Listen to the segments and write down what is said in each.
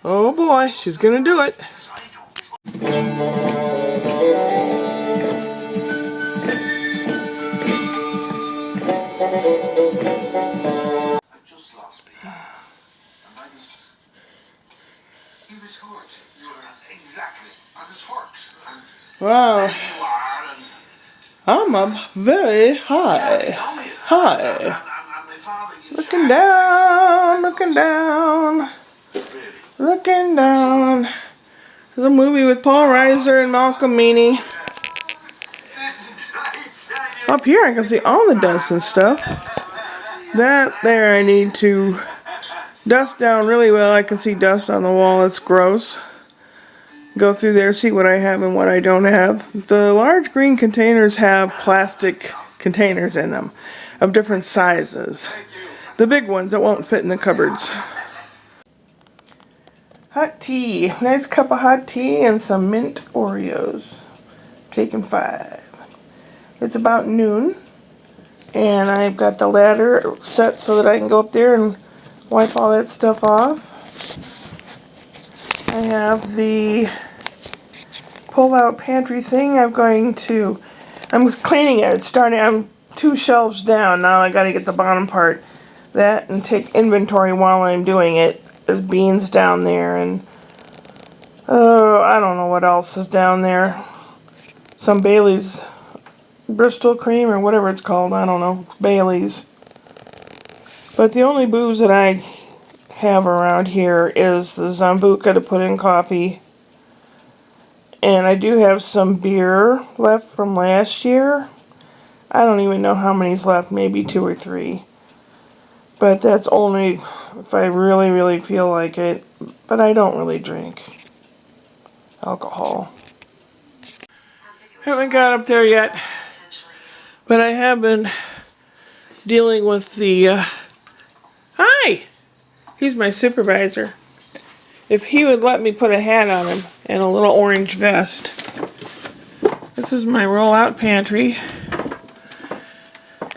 Oh boy, she's gonna do it. Wow. I'm up very high. High. Looking down, looking down, looking down. There's a movie with Paul Reiser and Malcolm Meany. Up here I can see all the dust and stuff. That there I need to dust down really well. I can see dust on the wall. It's gross. Go through there, see what I have and what I don't have. The large green containers have plastic containers in them of different sizes. The big ones that won't fit in the cupboards. Hot tea. Nice cup of hot tea and some mint Oreos. Taking 5. It's about noon. And I've got the ladder set so that I can go up there and wipe all that stuff off. I have the pull-out pantry thing. I'm cleaning it. It's starting. I'm 2 shelves down now. I got to get the bottom part. That and take inventory while I'm doing it. There's beans down there, and I don't know what else is down there. Some Bailey's Bristol cream or whatever it's called. I don't know. Bailey's. But the only booze that I have around here is the Zambuca to put in coffee. And I do have some beer left from last year. I don't even know how many's left, maybe 2 or 3. But that's only if I really, really feel like it. But I don't really drink alcohol. Haven't got up there yet. But I have been dealing with the... Hi! He's my supervisor. If he would let me put a hat on him and a little orange vest. This is my roll-out pantry.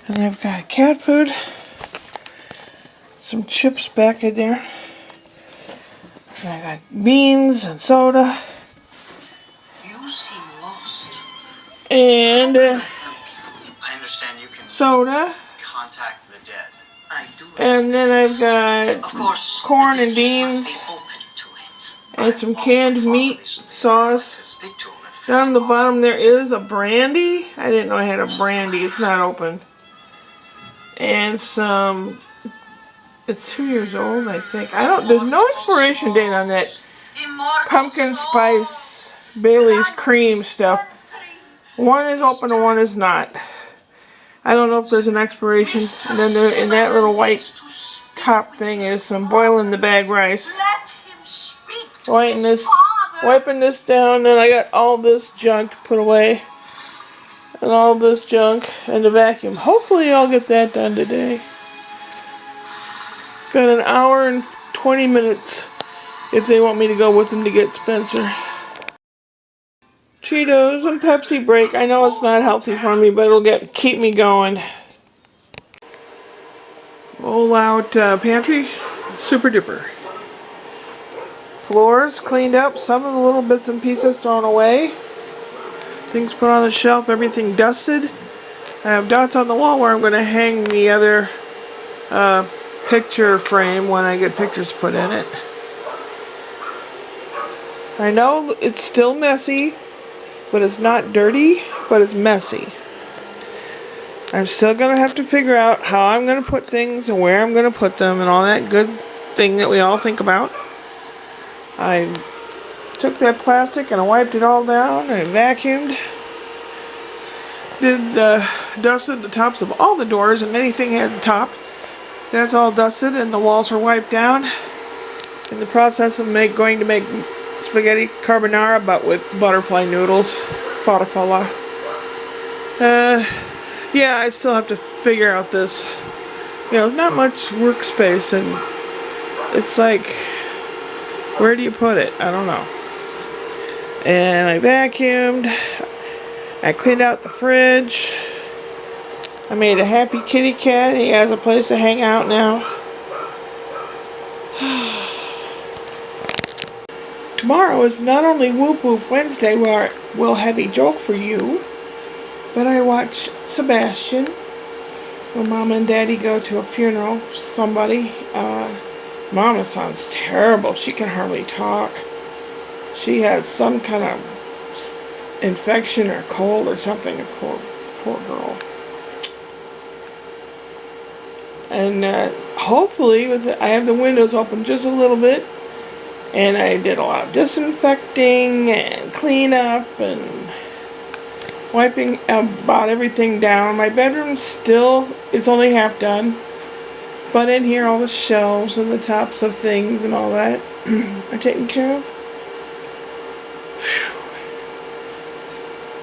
And I've got cat food. Some chips back in there. And I got beans and soda. You seem lost. And I understand you can soda. contact the dead. I do. And then I've got of course, corn and beans. And some canned meat sauce. Down on the bottom there is a brandy. I didn't know I had a brandy. It's not open. And some... It's 2 years old, I think. There's no expiration date on that pumpkin spice Bailey's cream stuff. One is open and one is not. I don't know if there's an expiration. And then there, in that little white top thing is some boiling the bag rice. Wiping this down, and I got all this junk to put away. And all this junk and the vacuum. Hopefully I'll get that done today. Got an hour and 20 minutes if they want me to go with them to get Spencer. Cheetos and Pepsi break. I know it's not healthy for me, but it'll keep me going. Roll out pantry. Super duper. Floors cleaned up. Some of the little bits and pieces thrown away. Things put on the shelf. Everything dusted. I have dots on the wall where I'm going to hang the other picture frame when I get pictures put in it. I know it's still messy, but it's not dirty, but it's messy. I'm still going to have to figure out how I'm going to put things and where I'm going to put them and all that good thing that we all think about. I took that plastic and I wiped it all down and vacuumed. Dusted the tops of all the doors, and anything has a top. That's all dusted and the walls are wiped down. In the process of going to make spaghetti carbonara, but with butterfly noodles. Farfalla. Yeah, I still have to figure out this. You know, not much workspace, and it's like, where do you put it? I don't know. And I vacuumed. I cleaned out the fridge. I made a happy kitty cat. He has a place to hang out now. tomorrow is not only Whoop Whoop Wednesday, where we'll have a joke for you, but I watch Sebastian. When Mom and Daddy go to a funeral for somebody. Mama sounds terrible. She can hardly talk. She has some kind of infection or cold or something. Poor girl. And hopefully, I have the windows open just a little bit. And I did a lot of disinfecting and cleanup and wiping about everything down. My bedroom still is only half done. But in here, all the shelves and the tops of things and all that are taken care of.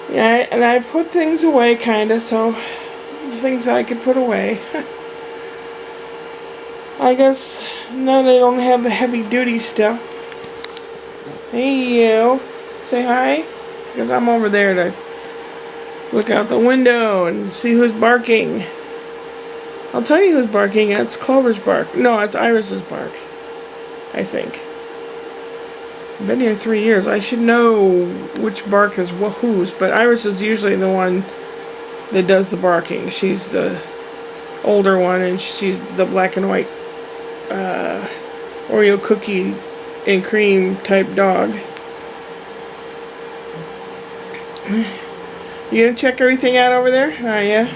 Whew. Yeah, and I put things away, kind of, so the things I could put away. I guess now they don't have the heavy-duty stuff. Hey, you. Say hi. Because I'm over there to look out the window and see who's barking. I'll tell you who's barking. It's Clover's bark. No, it's Iris's bark. I think. I've been here 3 years. I should know which bark is whose, but Iris is usually the one that does the barking. She's the older one, and she's the black and white Oreo cookie and cream type dog. You gonna check everything out over there? Oh, yeah.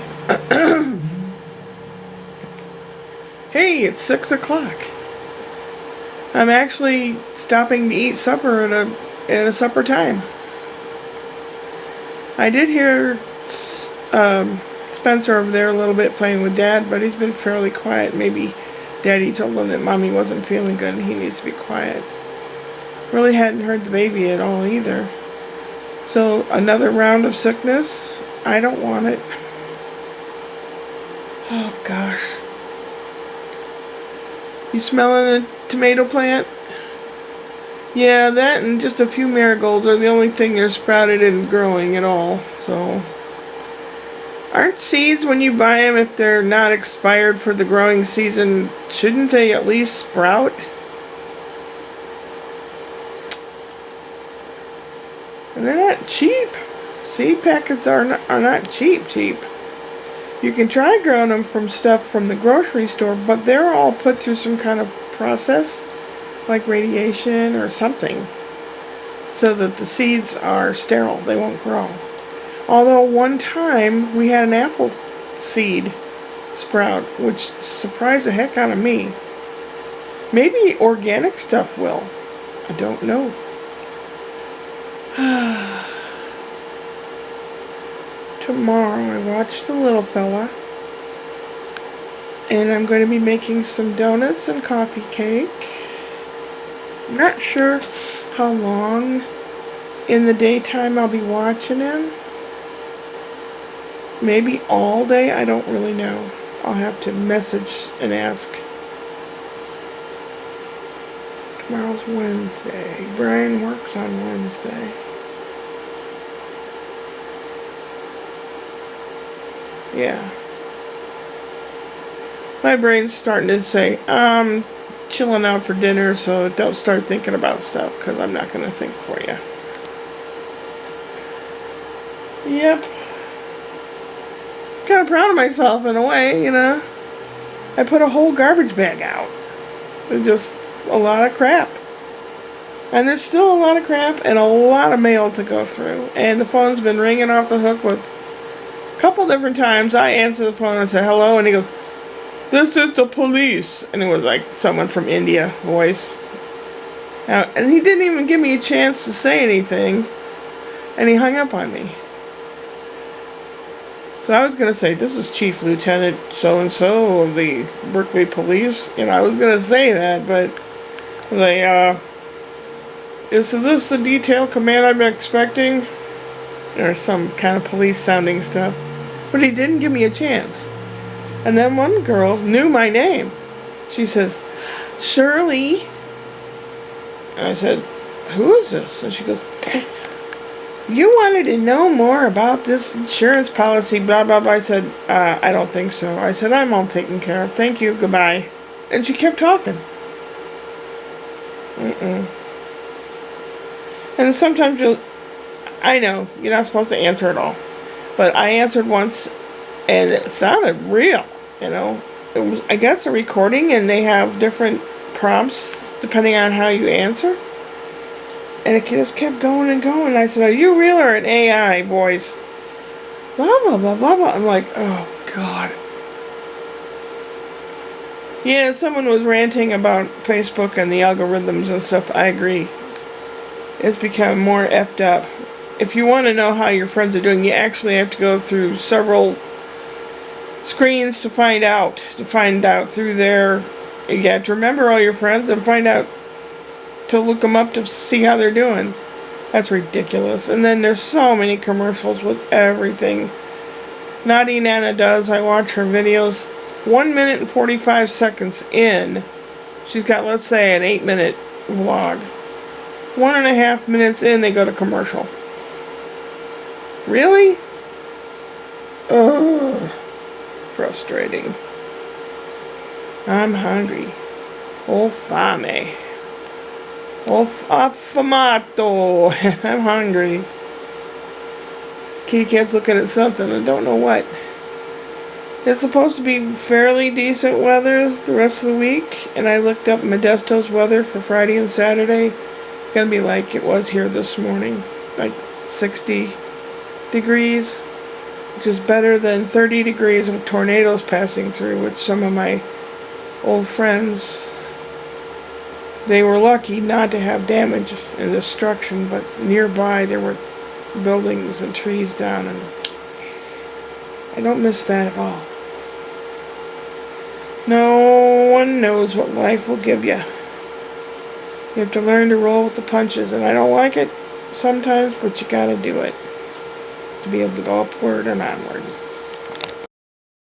Hey, it's 6 o'clock. I'm actually stopping to eat supper at a supper time. I did hear Spencer over there a little bit playing with Dad, but he's been fairly quiet. Maybe Daddy told him that Mommy wasn't feeling good and he needs to be quiet. Really hadn't heard the baby at all either. So another round of sickness? I don't want it. Oh gosh. You smelling a tomato plant? Yeah, that and just a few marigolds are the only thing they're sprouted and growing at all. So, aren't seeds, when you buy them, if they're not expired for the growing season, shouldn't they at least sprout? And they're not cheap. Seed packets are not cheap. You can try growing them from stuff from the grocery store, but they're all put through some kind of process, like radiation or something, so that the seeds are sterile. They won't grow. Although one time we had an apple seed sprout, which surprised the heck out of me. Maybe organic stuff will. I don't know. Tomorrow I watch the little fella, and I'm going to be making some donuts and coffee cake. I'm not sure how long in the daytime I'll be watching him. Maybe all day, I don't really know. I'll have to message and ask. Tomorrow's Wednesday. Brian works on Wednesday. Yeah. My brain's starting to say, I'm chilling out for dinner, so don't start thinking about stuff, because I'm not going to think for you. Yep. Kind of proud of myself in a way, you know. I put a whole garbage bag out. It's just a lot of crap. And there's still a lot of crap and a lot of mail to go through. And the phone's been ringing off the hook with a couple different times. I answer the phone and say hello, and he goes, "This is the police." And it was like someone from India voice. And he didn't even give me a chance to say anything. And he hung up on me. So I was going to say, "This is Chief Lieutenant so-and-so of the Berkeley Police." You know, I was going to say that, but they, is this the detail command I'm expecting? Or some kind of police sounding stuff. But he didn't give me a chance. And then one girl knew my name. She says, "Shirley." And I said, "Who is this?" And she goes, "You wanted to know more about this insurance policy, blah, blah, blah." I said, I don't think so. I said, "I'm all taken care of. Thank you. Goodbye." And she kept talking. And sometimes I know, you're not supposed to answer at all. But I answered once and it sounded real, you know. It was, I guess, a recording and they have different prompts depending on how you answer. And it just kept going and going. I said, are you real or an AI voice? Blah, blah, blah, blah, blah. I'm like, oh, God. Yeah, someone was ranting about Facebook and the algorithms and stuff. I agree. It's become more effed up. If you want to know how your friends are doing, you actually have to go through several screens to find out. Through their... You have to remember all your friends and find out to look them up to see how they're doing. That's ridiculous. And then there's so many commercials with everything. Naughty Nana does. I watch her videos. 1 minute and 45 seconds in, she's got, let's say, an 8-minute vlog. 1.5 minutes in, they go to commercial. Really? Ugh. Frustrating. I'm hungry. Oh, fame. Oh, affamato. I'm hungry. Kitty Cat's looking at something. I don't know what. It's supposed to be fairly decent weather the rest of the week. And I looked up Modesto's weather for Friday and Saturday. It's going to be like it was here this morning. Like 60 degrees. Which is better than 30 degrees with tornadoes passing through. Which some of my old friends... They were lucky not to have damage and destruction, but nearby there were buildings and trees down, and I don't miss that at all. No one knows what life will give you. You have to learn to roll with the punches, and I don't like it sometimes, but you gotta do it to be able to go upward and onward.